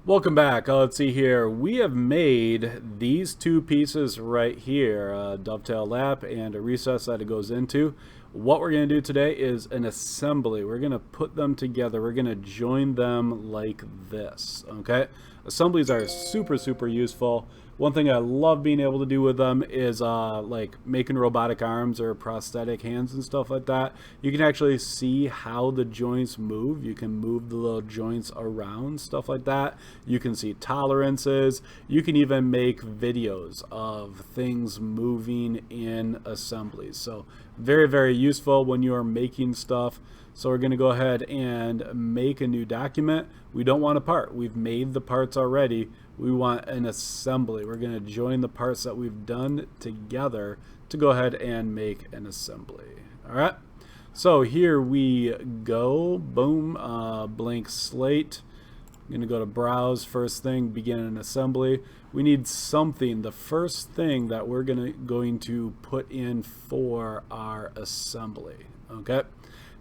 Welcome back. Let's see here. We have made these two pieces right here, a dovetail lap and a recess that it goes into. What we're going to do today is an assembly. We're going to put them together. We're going to join them like this, okay? Assemblies are super useful. One thing I love being able to do with them is like making robotic arms or prosthetic hands and stuff like that. You can actually see how the joints move. You can move the little joints around, stuff like that. You can see tolerances. You can even make videos of things moving in assemblies. So very useful when you are making stuff. So we're going to go ahead and make a new document. We don't want a part. We've made the parts already. We want an assembly. We're going to join the parts that we've done together to go ahead and make an assembly. All right. So here we go. Boom. Blank slate. I'm going to go to browse. First thing, begin an assembly. We need something. The first thing that we're going to put in for our assembly. Okay.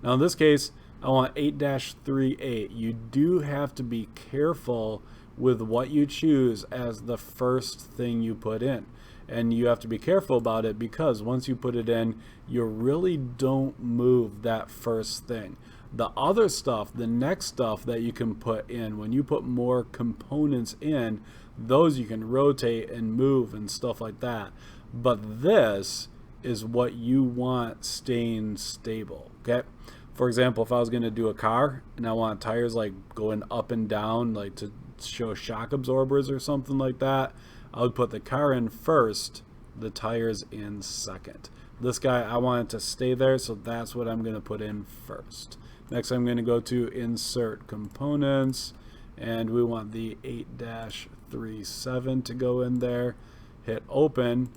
Now in this case, I want 8-38. You do have to be careful with what you choose as the first thing you put in. And you have to be careful about it because once you put it in, you really don't move that first thing. The other stuff, the next stuff that you can put in, when you put more components in, those you can rotate and move and stuff like that. But this is what you want staying stable, okay? For example, if I was going to do a car and I want tires like going up and down, like to show shock absorbers or something like that, I would put the car in first, the tires in second. This guy, I want it to stay there, so that's what I'm going to put in first. Next, I'm going to go to Insert Components, and we want the 8-37 to go in there. Hit Open,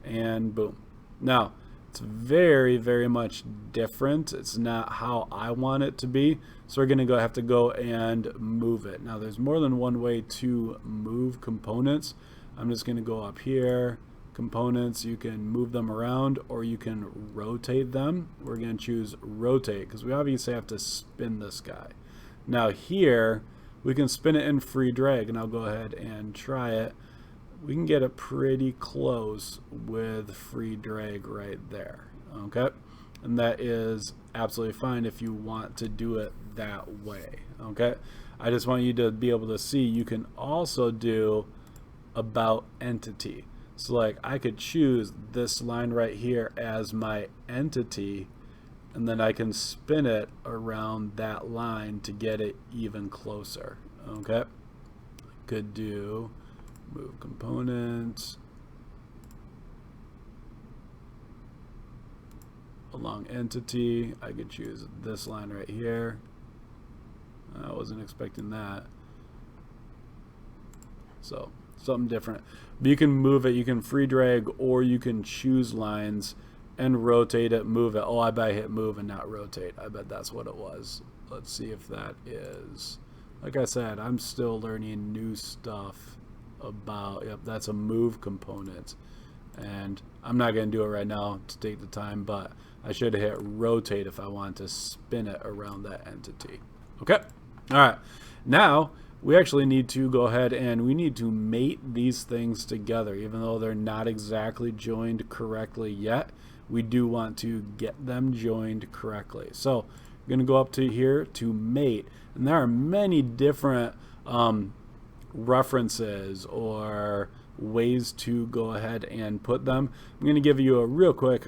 and boom. Now, it's very much different. It's not how I want it to be. So we're going to have to go and move it. Now there's more than one way to move components. I'm just going to go up here, components. You can move them around or you can rotate them. We're going to choose rotate because we obviously have to spin this guy. Now here we can spin it in free drag, and I'll go ahead and try it. We can get it pretty close with free drag right there, okay? And that is absolutely fine if you want to do it that way, okay? I just want you to be able to see you can also do about entity. So like I could choose this line right here as my entity, and then I can spin it around that line to get it even closer, okay? Could do move components along entity. I could choose this line right here. I wasn't expecting that. So something different. But you can move it, you can free drag, or you can choose lines and rotate it, move it. Oh, I bet I hit move and not rotate. I bet that's what it was. Let's see if that is. Like I said, I'm still learning new stuff about, yep, that's a move component, and I'm not going to do it right now to take the time, but I should hit rotate if I want to spin it around that entity. Okay, all right, now we actually need to go ahead and we need to mate these things together. Even though they're not exactly joined correctly yet, we do want to get them joined correctly. So I'm going to go up to here to mate, and there are many different references or ways to go ahead and put them. I'm going to give you a real quick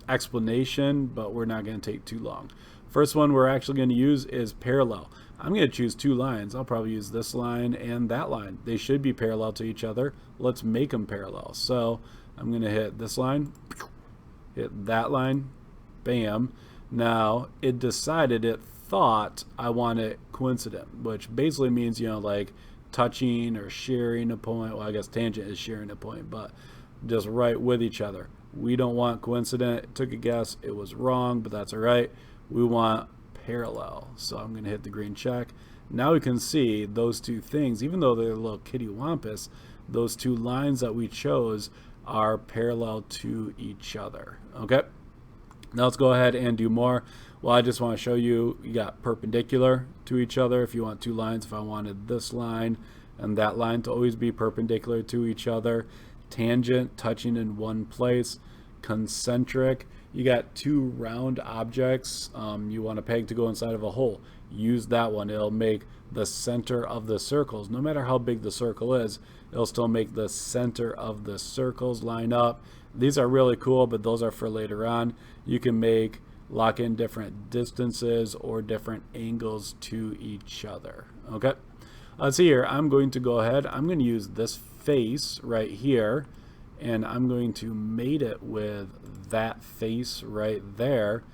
explanation, but we're not going to take too long. First one we're actually going to use is parallel. I'm going to choose two lines. I'll probably use this line and that line. They should be parallel to each other. Let's make them parallel. So I'm going to hit this line, hit that line, bam. Now it decided, it thought I want it coincident, which basically means, you know, like touching or sharing a point. Well, I guess tangent is sharing a point, but just right with each other. We don't want coincident. It took a guess. It was wrong, but that's all right. We want parallel. So I'm going to hit the green check. Now we can see those two things, even though they're a little kitty wampus, those two lines that we chose are parallel to each other. Okay. Now let's go ahead and do more. Well, I just want to show you, you got perpendicular to each other if you want two lines. If I wanted this line and that line to always be perpendicular to each other. Tangent, touching in one place. Concentric, you got two round objects. You want a peg to go inside of a hole. Use that one. It'll make the center of the circles. No matter how big the circle is, it'll still make the center of the circles line up. These are really cool, but those are for later on. You can lock in different distances or different angles to each other. Okay, let's see here. I'm going to go ahead. I'm going to use this face right here, and I'm going to mate it with that face right there.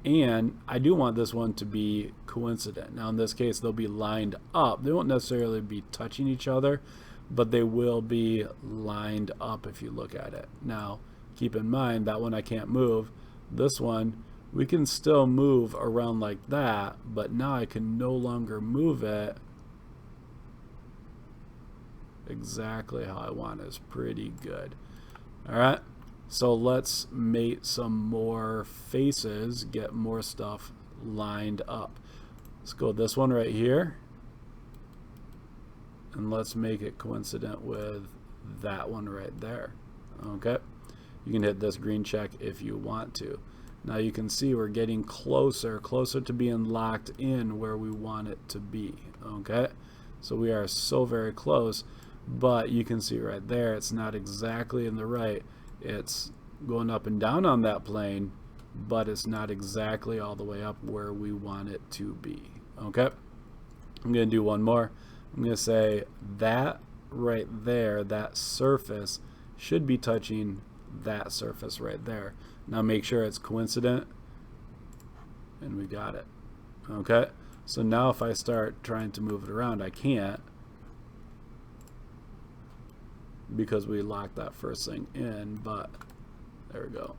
And I do want this one to be coincident. Now in this case, they'll be lined up. They won't necessarily be touching each other, but they will be lined up if you look at it. Now keep in mind that one I can't move. This one we can still move around like that, but now I can no longer move it exactly how I want. Is pretty good. All right, so let's mate some more faces, get more stuff lined up. Let's go this one right here, and let's make it coincident with that one right there. Okay, you can hit this green check if you want to. Now you can see we're getting closer to being locked in where we want it to be. Okay, so we are so very close, but you can see right there it's not exactly in the right. It's going up and down on that plane, but it's not exactly all the way up where we want it to be. Okay, I'm going to do one more. I'm going to say that right there, that surface should be touching that surface right there. Now make sure it's coincident, and we got it. Okay, so now if I start trying to move it around, I can't, because we locked that first thing in. But there we go.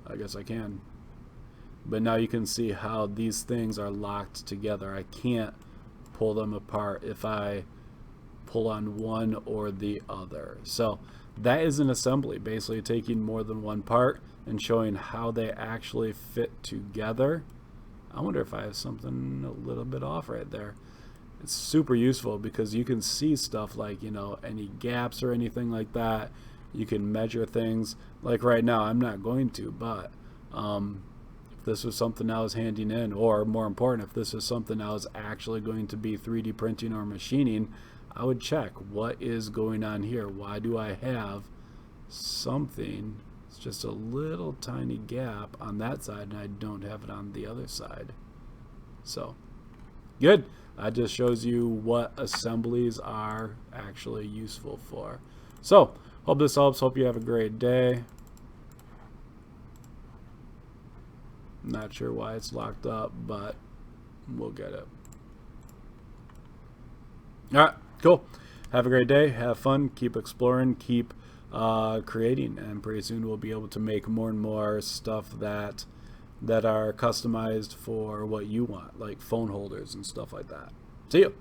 I guess I can. But now you can see how these things are locked together. I can't pull them apart if I pull on one or the other. So that is an assembly, basically taking more than one part and showing how they actually fit together. I wonder if I have something a little bit off right there. It's super useful because you can see stuff like, you know, any gaps or anything like that. You can measure things. Like right now, I'm not going to, but if this was something I was handing in, or more important, if this is something I was actually going to be 3D printing or machining, I would check what is going on here. Why do I have something? It's just a little tiny gap on that side, and I don't have it on the other side. So good. That just shows you what assemblies are actually useful for. So hope this helps. Hope you have a great day. Not sure why it's locked up, but we'll get it. All right, cool. Have a great day. Have fun. Keep exploring. Keep creating, and pretty soon we'll be able to make more and more stuff that are customized for what you want, like phone holders and stuff like that. See you.